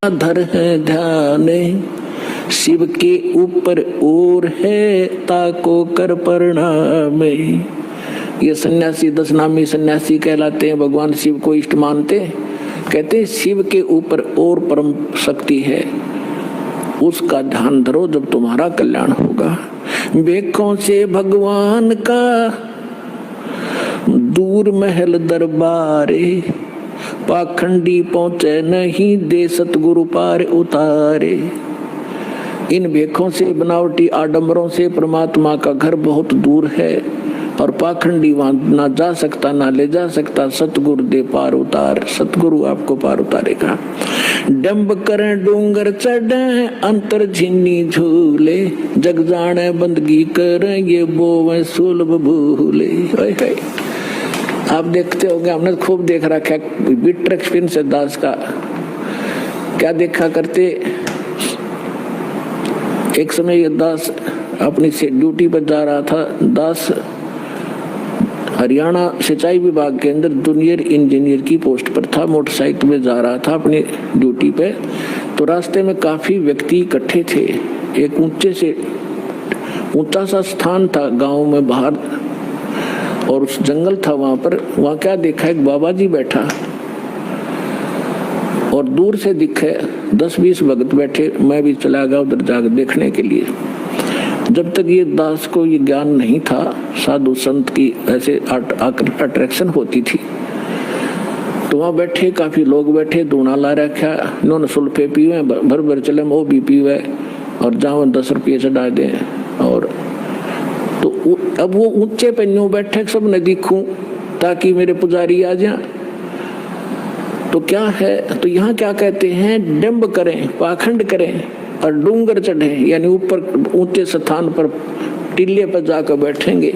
धर है ध्यान, शिव के ऊपर और है ताको कर प्रणाम। ये सन्यासी 10 नामी सन्यासी कहलाते हैं, भगवान शिव को इष्ट मानते हैं। कहते हैं शिव के ऊपर और परम शक्ति है, उसका ध्यान धरो जब तुम्हारा कल्याण होगा। बेखों से भगवान का दूर महल दरबारे, पाखंडी पहुंचे नहीं दे सतगुरु पार उतारे। इन भेखों से, बनावटी आडंबरों से परमात्मा का घर बहुत दूर है और पाखंडी वहां ना जा सकता ना ले जा सकता। सतगुरु दे पार उतार, सतगुरु आपको पार उतारेगा। डंब करें डूंगर चढ़े अंतर झिन्नी झूले, जग जाने बंदगी करें ये बोवे सुलभ भूले। आप देखते होंगे, हमने खूब देख रखा है बिटर एक्सपीरियंस है दास का। क्या देखा करते, एक समय ये दास अपनी से ड्यूटी पर जा रहा था। दास हरियाणा सिंचाई विभाग के अंदर जूनियर इंजीनियर की पोस्ट पर था। मोटरसाइकिल में जा रहा था अपनी ड्यूटी पे, तो रास्ते में काफी व्यक्ति इकट्ठे थे। एक ऊंचा सा स्थान था गांव में बाहर, और उस जंगल था वहां पर। वहां क्या देखा, एक बाबा जी बैठा और दूर से दिखे 10-20 भगत बैठे। मैं भी चला गया उधर जाकर देखने के लिए। जब तक ये दास को ये ज्ञान नहीं था, साधु संत की ऐसे अट्रैक्शन होती थी, तो वहां बैठे काफी लोग बैठे, दूना ला रखा, इन्होंने सुल्फे पीवे, भर भर चले वो भी पीवे और जाओ 10 रुपये चढ़ा दे। और तो अब वो ऊंचे पे न्यू बैठे, सब ने दिखूं ताकि मेरे पुजारी आ जाए। तो क्या है, तो यहाँ क्या कहते हैं, डंब करें, पाखंड करें और डूंगर चढ़े, यानी ऊपर ऊंचे स्थान पर टीले पर जाकर बैठेंगे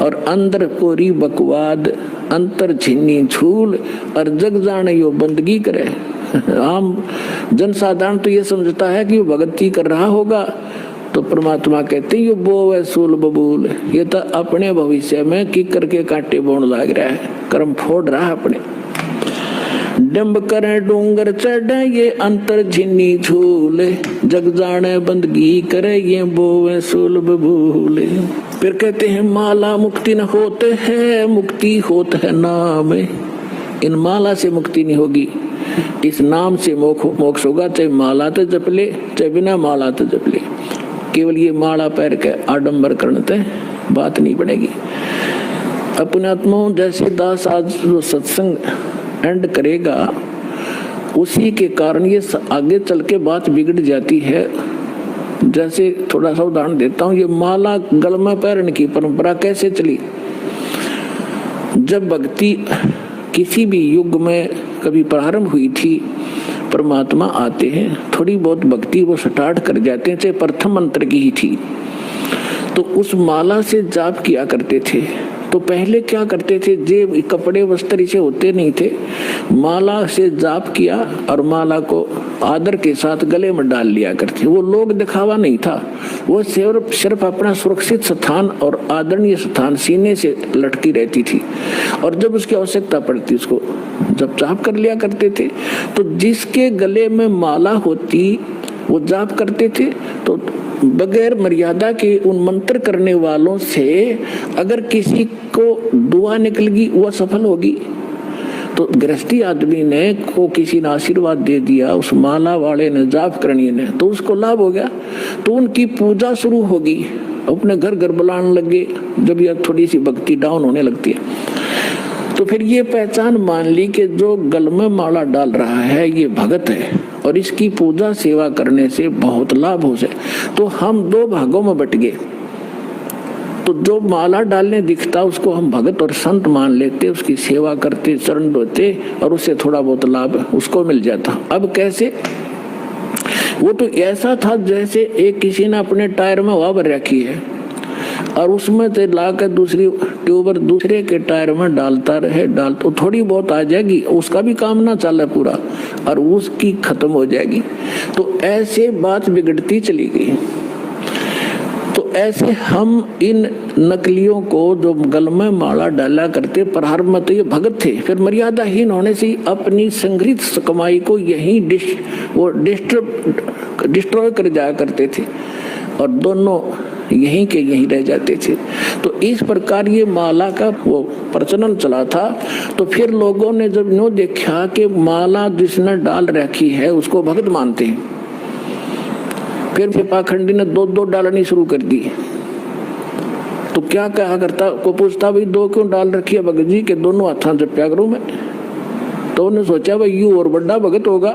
और अंदर कोरी बकवाद अंतर झिन्नी झूल और जग जाने यो बंदगी करे। आम जनसाधारण तो ये समझता है कि वो भक्ति कर रहा होगा, तो परमात्मा कहते ये बोवे सूल बबूल, ये तो अपने भविष्य में की करके कांटे बोन लग रहा है, कर्म फोड़ रहा है अपने। डंब करे डूंगर चढ़े ये अंतर झिन्नी झूले, जग जाने बंदगी करे ये बोवे सूल बबूल। फिर कहते हैं माला मुक्ति न होते है, मुक्ति होत है नाम। इन माला से मुक्ति नहीं होगी, इस नाम से मोक्ष होगा। चाहे माला तो जप ले, चाहे बिना माला तो जप ले। केवल ये माला पैर के आडंबर करने बात नहीं बनेगी। अपने आत्माओं जैसे दास आज जो सत्संग एंड करेगा, उसी के कारण ये आगे चल के बात बिगड़ जाती है। जैसे थोड़ा सा उदाहरण देता हूँ, ये माला गल में पहनने की परंपरा कैसे चली। जब भक्ति किसी भी युग में कभी प्रारंभ हुई थी, परमात्मा आते हैं, थोड़ी बहुत भक्ति वो स्टार्ट कर जाते हैं, चाहे प्रथम मंत्र की ही थी, तो उस माला से जाप किया करते थे। तो पहले क्या करते थे, जे कपड़े वस्त्र इसे होते नहीं थे, माला से जाप किया और माला को आदर के साथ गले में डाल लिया करते। वो लोग दिखावा नहीं था, वो सिर्फ अपना सुरक्षित स्थान और आदरणीय स्थान सीने से लटकी रहती थी, और जब उसकी आवश्यकता पड़ती उसको जब जाप कर लिया करते थे। तो जिसके गले में माला होती वो जाप करते थे। तो बगैर मर्यादा के उन मंत्र करने वालों से अगर किसी को दुआ निकल गई, वह सफल होगी। तो गृहस्थी आदमी ने को किसी ने आशीर्वाद दे दिया, उस माला वाले ने, जाप करनी ने, तो उसको लाभ हो गया। तो उनकी पूजा शुरू होगी, अपने घर घर बुलाने लगे। जब यह थोड़ी सी भक्ति डाउन होने लगती है, तो फिर ये पहचान मान ली कि जो गल में माला डाल रहा है ये भगत है और इसकी पूजा सेवा करने से बहुत लाभ हो जाए। तो हम 2 भागों में बट गए। तो जो माला डालने दिखता उसको हम भगत और संत मान लेते, उसकी सेवा करते, चरण धोते और उससे थोड़ा बहुत लाभ उसको मिल जाता। अब कैसे, वो तो ऐसा था जैसे एक किसी ने अपने टायर में हवा भर रखी है और उसमें से लाकर दूसरी ट्यूबर दूसरे के टायर में डालता रहे, तो थोड़ी बहुत आ जाएगी, उसका भी काम ना चले पूरा और उसकी खत्म हो जाएगी। तो ऐसे बात बिगड़ती चली गई। तो ऐसे हम इन नकलियों को जो गल में माला डाला करते, प्रहार में तो ये भगत थे, फिर मर्यादाहीन होने से अपनी संग्रहित कमाई को यही डिस्ट्रॉय कर जाया करते थे और दोनों यहीं के यहीं रह जाते थे। तो इस प्रकार ये माला का वो प्रचलन चला था। तो फिर लोगों ने जब नो देखा कि माला जिसने डाल रखी है उसको भगत मानते हैं, फिर पाखंडी ने दो डालनी शुरू कर दी। तो क्या कहा करता को पूछता, भाई दो क्यों डाल रखी है भगत जी के? दोनों हाथों जप्या करूं मैं। तो उन्होंने सोचा भाई यू और बड़ा भगत होगा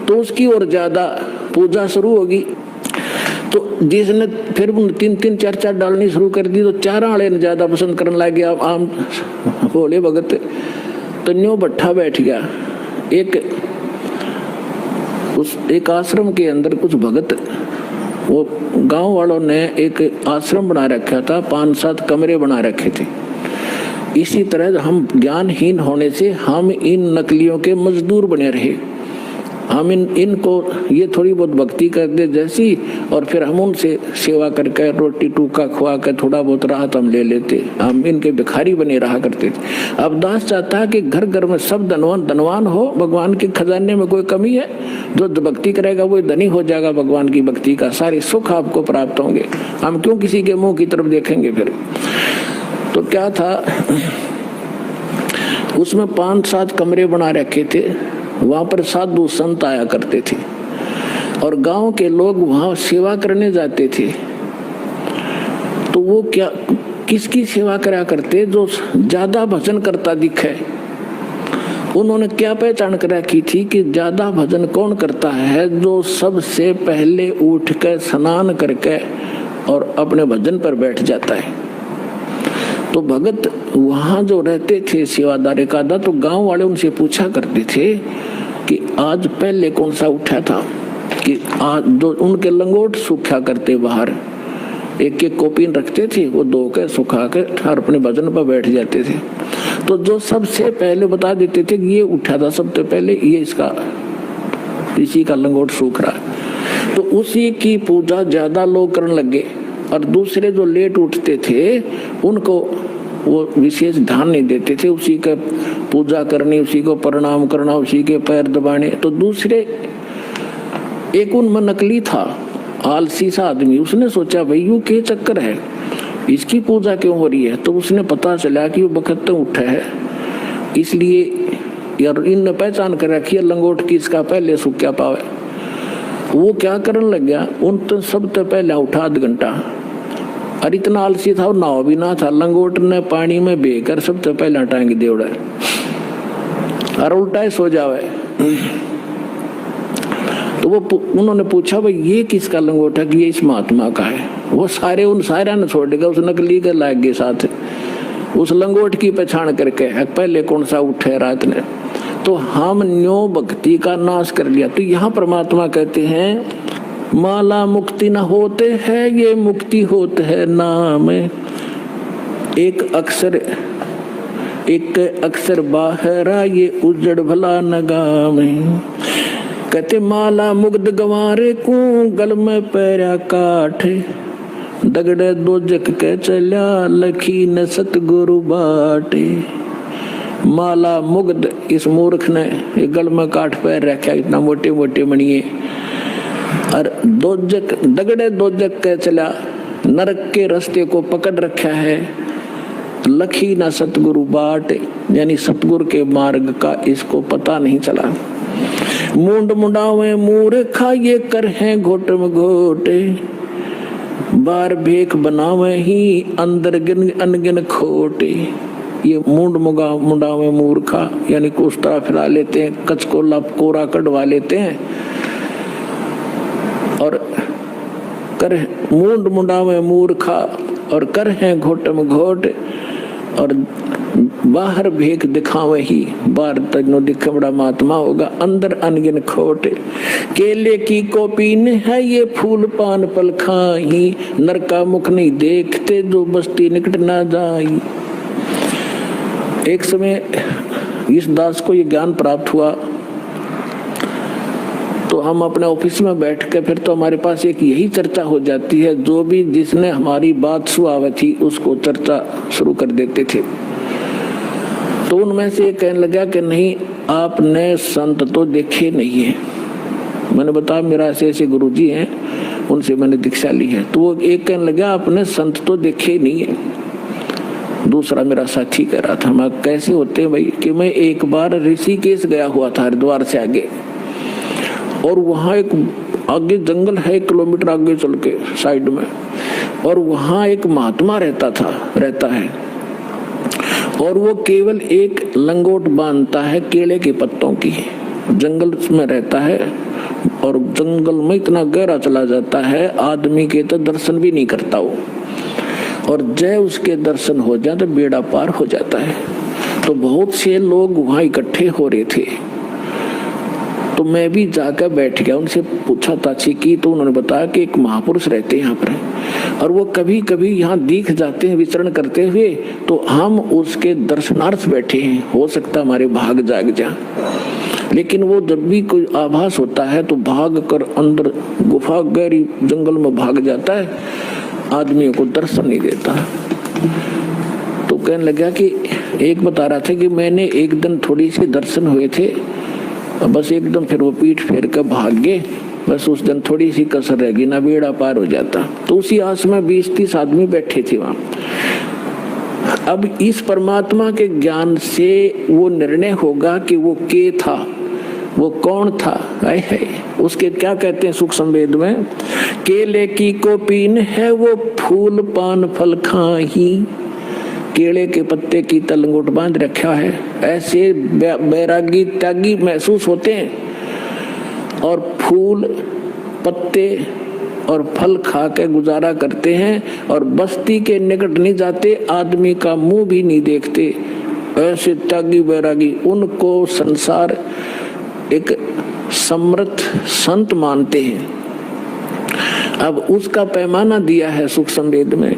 तो उसकी और ज्यादा पूजा शुरू होगी। तो जिसने फिर 3 4 डालनी शुरू कर दी तो 4 वाले ने ज्यादा पसंद करने लग गया आम भोले भगत। तो न्यू भट्ठा बैठ गया। एक आश्रम के अंदर कुछ भगत, वो गांव वालों ने एक आश्रम बना रखा था, 5-7 कमरे बना रखे थे। इसी तरह हम ज्ञानहीन होने से हम इन नकलियों के मजदूर बने रहे। हम इनको ये थोड़ी बहुत भक्ति कर दे जैसी, और फिर हम उनसे सेवा करके रोटी टूका खुआ कर थोड़ा बहुत राहत हम ले लेते। हम इनके भिखारी बने रहा करते थे। अब दास चाहता है कि घर घर में सब धनवान हो, भगवान के खजाने में कोई कमी है? जो भक्ति करेगा वो धनी हो जाएगा, भगवान की भक्ति का सारे सुख आपको प्राप्त होंगे। हम क्यों किसी के मुंह की तरफ देखेंगे? फिर तो क्या था, उसमें 5-7 कमरे बना रखे थे। वहां पर साधु संत आया करते थे और गांव के लोग वहां सेवा करने जाते थे। तो वो क्या किसकी सेवा करा करते? जो ज्यादा भजन करता दिखे। उन्होंने क्या पहचान कर रखी थी कि ज्यादा भजन कौन करता है? जो सबसे पहले उठ कर स्नान करके और अपने भजन पर बैठ जाता है। तो भगत वहां जो रहते थे सेवादार का, तो गांव वाले उनसे पूछा करते थे कि आज पहले कौन सा उठा था, कि आज जो उनके लंगोट सूखा करते बाहर, एक कॉपीन रखते थे, वो धो के सुखा के और अपने भजन पर बैठ जाते थे। तो जो सबसे पहले बता देते थे कि ये उठा था सबसे पहले, ये इसी का लंगोट सूख रहा है, तो उसी की पूजा ज्यादा लोग करने लगे। और दूसरे जो लेट उठते थे उनको वो विशेष ध्यान नहीं देते थे, उसी का पूजा करनी, उसी को प्रणाम करना, उसी के पैर दबाने। तो दूसरे एक उनमें नकली था, आलसी सा आदमी, उसने सोचा भाई यू क्या चक्कर है, इसकी पूजा क्यों हो रही है? तो उसने पता चला कि वो बखत तो उठा है, इसलिए यार इन पहचान कर रखी है लंगोट की, इसका पहले सूख्या पावे। वो क्या करने लग गया, उन तो सबसे पहले उठा 1 घंटा, और इतना आलसी था और नाव भी ना था, लंगोट ने पानी में बेकर सबसे पहले टांग दे उड़ा और उल्टा सो जावे। तो वो उन्होंने पूछा भाई ये किसका लंगोट है? कि ये इस महात्मा का है। वो सारे उन सारा ने छोड़ देगा, उस नकली के लाग गए साथ, उस लंगोट की पहचान करके पहले कौन सा उठे रात ने। तो हम न्यो भक्ति का नाश कर लिया। तो यहाँ परमात्मा कहते हैं माला मुक्ति न होते है, ये मुक्ति होते है नाम। एक अक्षर बाहरा, ये उजड़ भला नगाम। कहते माला मुग्ध गंवारे को, गल में पैरा काठ। दगड़े दो जग के चल्या, लखी न सतगुरु बाटे। माला मुग्ध, इस मूर्ख ने गल में काठ पैर रखा, इतना मोटे मोटे मणिये। और दगड़े दो जग के चला, नरक के रास्ते को पकड़ रखा है। लखी ना सतगुरु बाट, यानी सतगुरु के मार्ग का इसको पता नहीं चला। मुंड मुंडावे मूर्खा, ये कर है घोट में घोटे। बार भेख बनावे ही, अंदर गिन अनगिन खोटे। ये मुंड मुंडावे मूर्खा, यानी कुस्ता फिरा लेते हैं, कचकोला कोरा कटवा लेते हैं, और कर मुंड मुंडावे मूर्खा, और कर हैं घोट में घोट। और बाहर भेख दिखावे ही, बाहर तजनो दिखे बड़ा महात्मा होगा, अंदर अनगिन खोट। केले की कोपीन है, ये फूल पान पल खाई। नर का मुख नहीं देखते, जो बस्ती निकट ना जाई। एक समय इस दास को ये ज्ञान प्राप्त हुआ तो हम अपने ऑफिस में बैठ के फिर तो हमारे पास एक यही चर्चा हो जाती है, जो भी जिसने हमारी बात सुनावे थी उसको चर्चा शुरू कर देते थे। तो उनमें से एक कहने लगा कि नहीं, आपने संत तो देखे नहीं है। मैंने बताया मेरा ऐसे ऐसे गुरुजी हैं, उनसे मैंने दीक्षा ली है। तो वो एक कहने लगा आपने संत तो देखे नहीं है। दूसरा मेरा साथी कह रहा था, मैं कैसे होते हैं भाई, कि मैं एक बार ऋषिकेश गया हुआ था, हरिद्वार से आगे, और वहाँ एक आगे जंगल है, 1 किलोमीटर आगे चल के साइड में, और वहाँ एक महात्मा रहता है, और वो केवल एक लंगोट बांधता है केले के पत्तों की, जंगल में रहता है, और जंगल में इतना गहरा चला जाता है आदमी के तो दर्शन भी नहीं करता वो, और जय उसके दर्शन हो जाए तो बेड़ा पार हो जाता है। तो बहुत से लोग वहाँ इकट्ठे हो रहे थे, तो मैं भी जाकर बैठ गया, उनसे पूछा ताछी की, तो उन्होंने बताया कि एक महापुरुष रहते हैं यहाँ पर, और वो कभी कभी यहाँ दिख जाते हैं विचरण करते हुए, तो हम उसके दर्शनार्थ बैठे हैं, हो सकता हमारे भाग जाग जा। लेकिन वो जब भी कोई आभास होता है तो भाग कर अंदर गुफा गहरी जंगल में भाग जाता है, आदमियों को दर्शन नहीं देता। तो कहने लगा कि एक बता रहा था कि मैंने एक दिन थोड़ी सी दर्शन हुए थे, बस एकदम फिर वो पीठ फेर कर भाग गए, बस उस दिन थोड़ी सी कसर रह गई, ना बेड़ा पार हो जाता। तो उसी आस में 20-30 आदमी बैठे थे वहां। अब इस परमात्मा के ज्ञान से वो निर्णय होगा कि वो के था, वो कौन था। है उसके क्या कहते हैं सुख संवेद में, केले की कोपीन है वो फूल पान फल खाही, केले के पत्ते की तलंगोट बांध रखा है। ऐसे बैरागी त्यागी महसूस होते हैं, और फूल पत्ते और फल खा के गुजारा करते हैं, और बस्ती के निकट नहीं जाते, आदमी का मुंह भी नहीं देखते। ऐसे त्यागी बैरागी, उनको संसार एक समृद्ध संत मानते हैं। अब उसका पैमाना दिया है सुख संवेद में,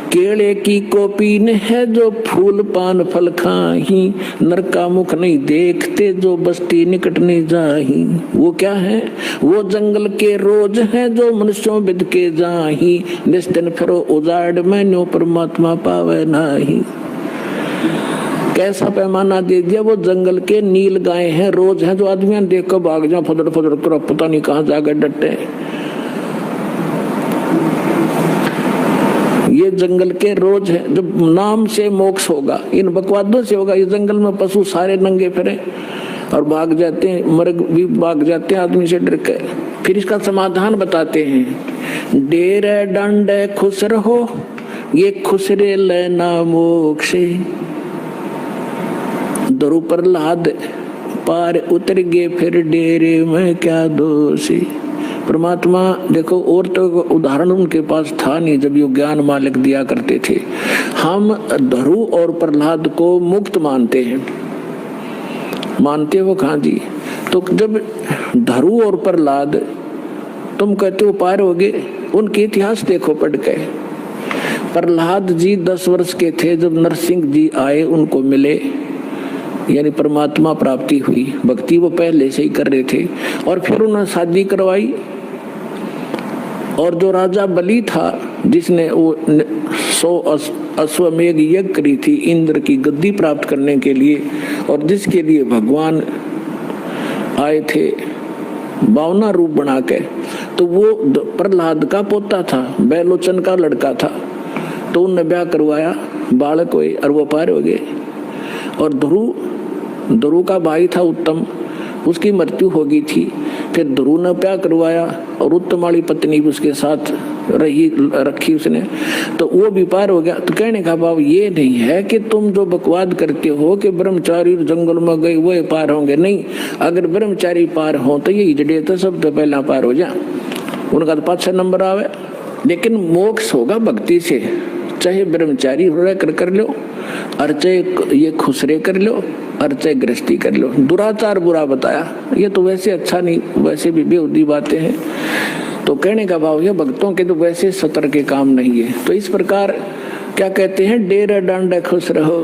केले की कोपीन है जो फूल पान फल खाही, नर का मुख नहीं देखते जो बस्ती निकट नहीं जाही। वो क्या है, वो जंगल के रोज है जो मनुष्यों बिद के जाही, निस्दिन फिरो उजाड़ में न्यो परमात्मा पावे नाही। कैसा पैमाना दे दिया, वो जंगल के नील गाय हैं, रोज हैं जो आदमी देख कर भाग जाओ, फदर फदर कर पता नहीं कहाँ जाकर डटे। ये जंगल के रोज है, जब नाम से मोक्ष होगा, इन बकवादों से होगा। ये जंगल में पशु सारे नंगे फिरे और भाग जाते हैं, मर्ग भी भाग जाते हैं आदमी से डर के। फिर इसका समाधान बताते हैं, डेरे डंडे खुश रहो ये खुसरे लेना मोक्षे, दरु प्रहलाद पार उतर गए फिर डेरे में क्या दोषी। परमात्मा देखो, और तो उदाहरण उनके पास था नहीं जब ये ज्ञान मालिक दिया करते थे। हम धरु और प्रहलाद को मुक्त मानते हैं, मानते हो कहाँ जी? तो जब धरु और प्रहलाद तुम कहते हो पार हो गए, उनके इतिहास देखो पढ़ के। प्रहलाद जी 10 वर्ष के थे जब नरसिंह जी आए, उनको मिले, यानी परमात्मा प्राप्ति हुई। भक्ति वो पहले से ही कर रहे थे, और फिर उन्होंने शादी करवाई। और जो राजा बलि था, जिसने वो 100 अश्वमेघ यज्ञ करी थी इंद्र की गद्दी प्राप्त करने के लिए, और जिसके लिए भगवान आए थे 52 रूप बना के, तो वो प्रहलाद का पोता था, बैलोचन का लड़का था। तो उनने ब्याह करवाया, बालक हुए और वो पार हो गए। और ध्रुव का भाई था उत्तम, उसकी मृत्यु हो गई थी। फिर ध्रुव ने ब्याह करवाया और उत्तम वाली पत्नी भी उसके साथ रखी उसने, तो वो भी पार हो गया। तो कहने का भाव ये नहीं है कि तुम जो बकवाद करते हो कि ब्रह्मचारी जंगल में गए वो पार होंगे, नहीं। अगर ब्रह्मचारी पार हो तो ये इजड़े तो सब तो पहला पार हो जा, उनका तो 5-6 नंबर आवे। लेकिन मोक्ष होगा भक्ति से, चाहे ब्रह्मचारी कर लो, और चाहे ये खुसरे कर लो, और चाहे गृहस्थी कर लो। दुराचार बुरा बताया, ये तो वैसे अच्छा नहीं, वैसे भी बेहुदी बातें हैं। तो कहने का भाव ये भक्तों के तो वैसे सतर के काम नहीं है। तो इस प्रकार क्या कहते हैं, डेरा डांडा खुश रहो।